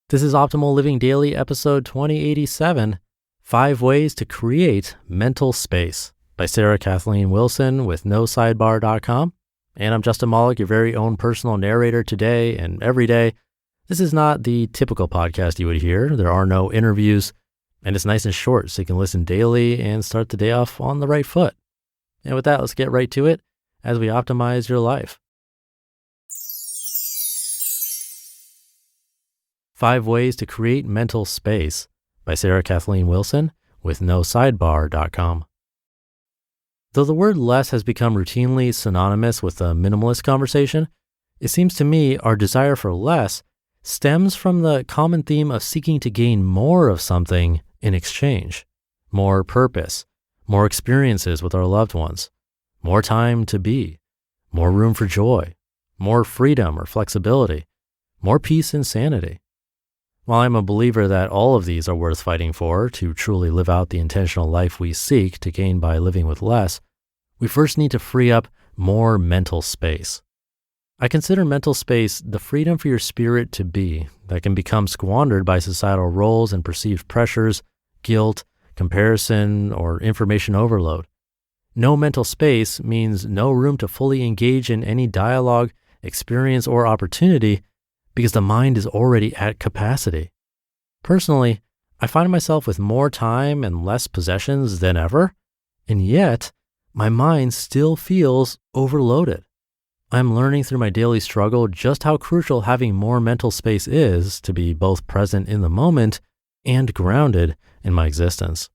This is Optimal Living Daily, episode 2087, 5 Ways to Create Mental Space by Kathleen Wilson with NoSidebar.com. And I'm Justin Malik, your very own personal narrator today and every day. This is not the typical podcast you would hear. There are no interviews, and it's nice and short, so you can listen daily and start the day off on the right foot. And with that, let's get right to it as we optimize your life. 5 Ways to Create Mental Space by Kathleen Wilson with NoSidebar.com. Though the word less has become routinely synonymous with a minimalist conversation, it seems to me our desire for less stems from the common theme of seeking to gain more of something in exchange. More purpose, more experiences with our loved ones, more time to be, more room for joy, more freedom or flexibility, more peace and sanity. While I'm a believer that all of these are worth fighting for to truly live out the intentional life we seek to gain by living with less, we first need to free up more mental space. I consider mental space the freedom for your spirit to be that can become squandered by societal roles and perceived pressures, guilt, comparison, or information overload. No mental space means no room to fully engage in any dialogue, experience, or opportunity because the mind is already at capacity. Personally, I find myself with more time and less possessions than ever, and yet my mind still feels overloaded. I'm learning through my daily struggle just how crucial having more mental space is to be both present in the moment and grounded in my existence.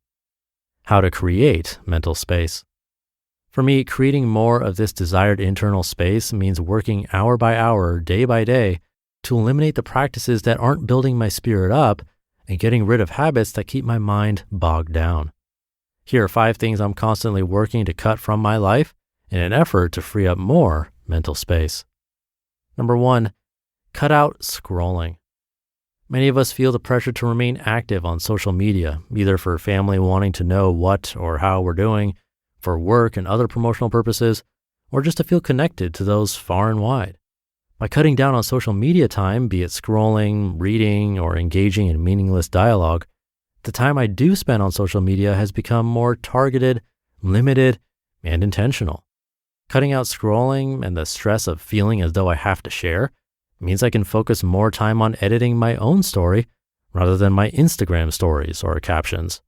How to create mental space. For me, creating more of this desired internal space means working hour by hour, day by day, to eliminate the practices that aren't building my spirit up and getting rid of habits that keep my mind bogged down. Here are 5 things I'm constantly working to cut from my life in an effort to free up more mental space. Number 1, cut out scrolling. Many of us feel the pressure to remain active on social media, either for family wanting to know what or how we're doing, for work and other promotional purposes, or just to feel connected to those far and wide. By cutting down on social media time, be it scrolling, reading, or engaging in meaningless dialogue, the time I do spend on social media has become more targeted, limited, and intentional. Cutting out scrolling and the stress of feeling as though I have to share means I can focus more time on editing my own story rather than my Instagram stories or captions.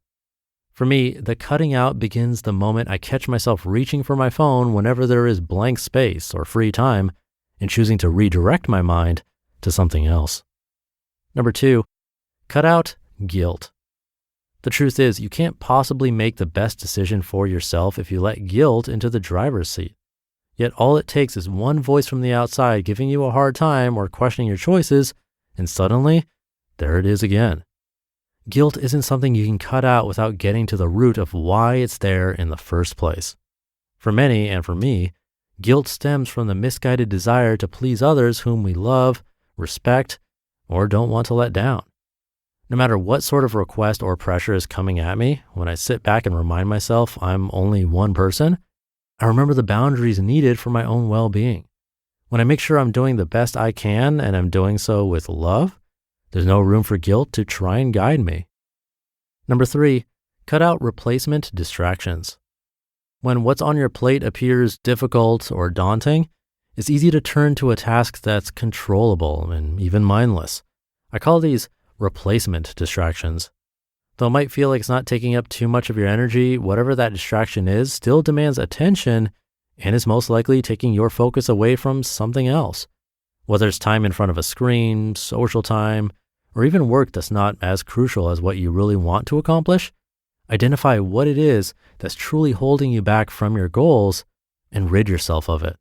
For me, the cutting out begins the moment I catch myself reaching for my phone whenever there is blank space or free time and choosing to redirect my mind to something else. Number 2, cut out guilt. The truth is, you can't possibly make the best decision for yourself if you let guilt into the driver's seat. Yet all it takes is one voice from the outside giving you a hard time or questioning your choices, and suddenly, there it is again. Guilt isn't something you can cut out without getting to the root of why it's there in the first place. For many, and for me, guilt stems from the misguided desire to please others whom we love, respect, or don't want to let down. No matter what sort of request or pressure is coming at me, when I sit back and remind myself I'm only one person, I remember the boundaries needed for my own well-being. When I make sure I'm doing the best I can and I'm doing so with love, there's no room for guilt to try and guide me. Number 3, cut out replacement distractions. When what's on your plate appears difficult or daunting, it's easy to turn to a task that's controllable and even mindless. I call these replacement distractions. Though it might feel like it's not taking up too much of your energy, whatever that distraction is still demands attention and is most likely taking your focus away from something else. Whether it's time in front of a screen, social time, or even work that's not as crucial as what you really want to accomplish, identify what it is that's truly holding you back from your goals and rid yourself of it.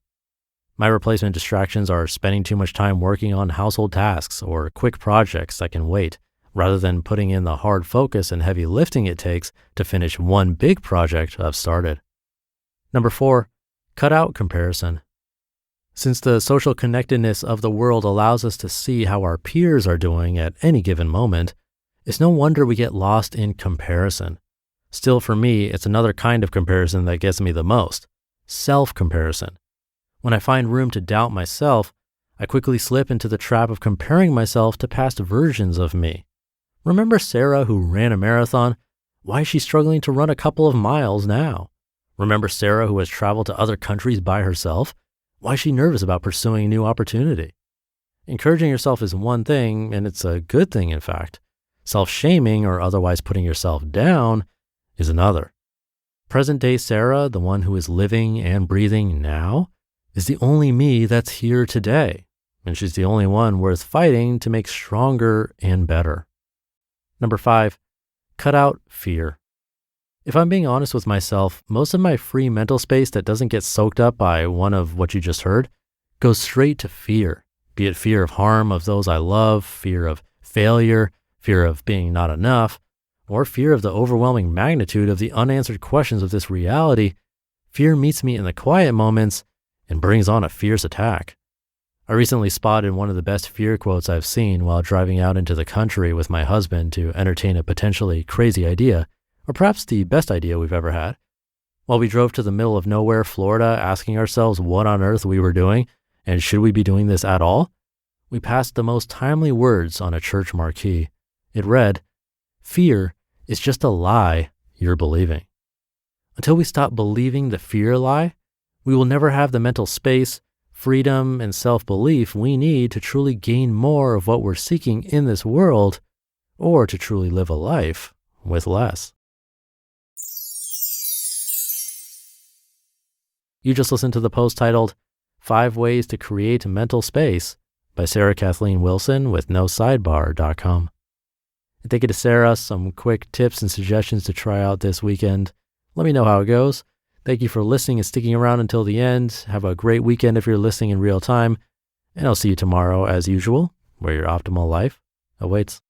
My replacement distractions are spending too much time working on household tasks or quick projects that can wait, rather than putting in the hard focus and heavy lifting it takes to finish one big project I've started. Number 4, cut out comparison. Since the social connectedness of the world allows us to see how our peers are doing at any given moment, it's no wonder we get lost in comparison. Still, for me, it's another kind of comparison that gets me the most: self-comparison. When I find room to doubt myself, I quickly slip into the trap of comparing myself to past versions of me. Remember Sarah who ran a marathon? Why is she struggling to run a couple of miles now? Remember Sarah who has traveled to other countries by herself? Why is she nervous about pursuing a new opportunity? Encouraging yourself is one thing, and it's a good thing, in fact. Self-shaming or otherwise putting yourself down is another. Present-day Sarah, the one who is living and breathing now, is the only me that's here today, and she's the only one worth fighting to make stronger and better. Number 5, cut out fear. If I'm being honest with myself, most of my free mental space that doesn't get soaked up by one of what you just heard goes straight to fear, be it fear of harm of those I love, fear of failure, fear of being not enough, or fear of the overwhelming magnitude of the unanswered questions of this reality. Fear meets me in the quiet moments and brings on a fierce attack. I recently spotted one of the best fear quotes I've seen while driving out into the country with my husband to entertain a potentially crazy idea, or perhaps the best idea we've ever had. While we drove to the middle of nowhere, Florida, asking ourselves what on earth we were doing and should we be doing this at all, we passed the most timely words on a church marquee. It read, "Fear is just a lie you're believing." Until we stop believing the fear lie, we will never have the mental space, freedom, and self-belief we need to truly gain more of what we're seeking in this world, or to truly live a life with less. You just listened to the post titled 5 Ways to Create Mental Space by Sarah Kathleen Wilson with NoSidebar.com. And thank you to Sarah. Some quick tips and suggestions to try out this weekend. Let me know how it goes. Thank you for listening and sticking around until the end. Have a great weekend if you're listening in real time. And I'll see you tomorrow as usual, where your optimal life awaits.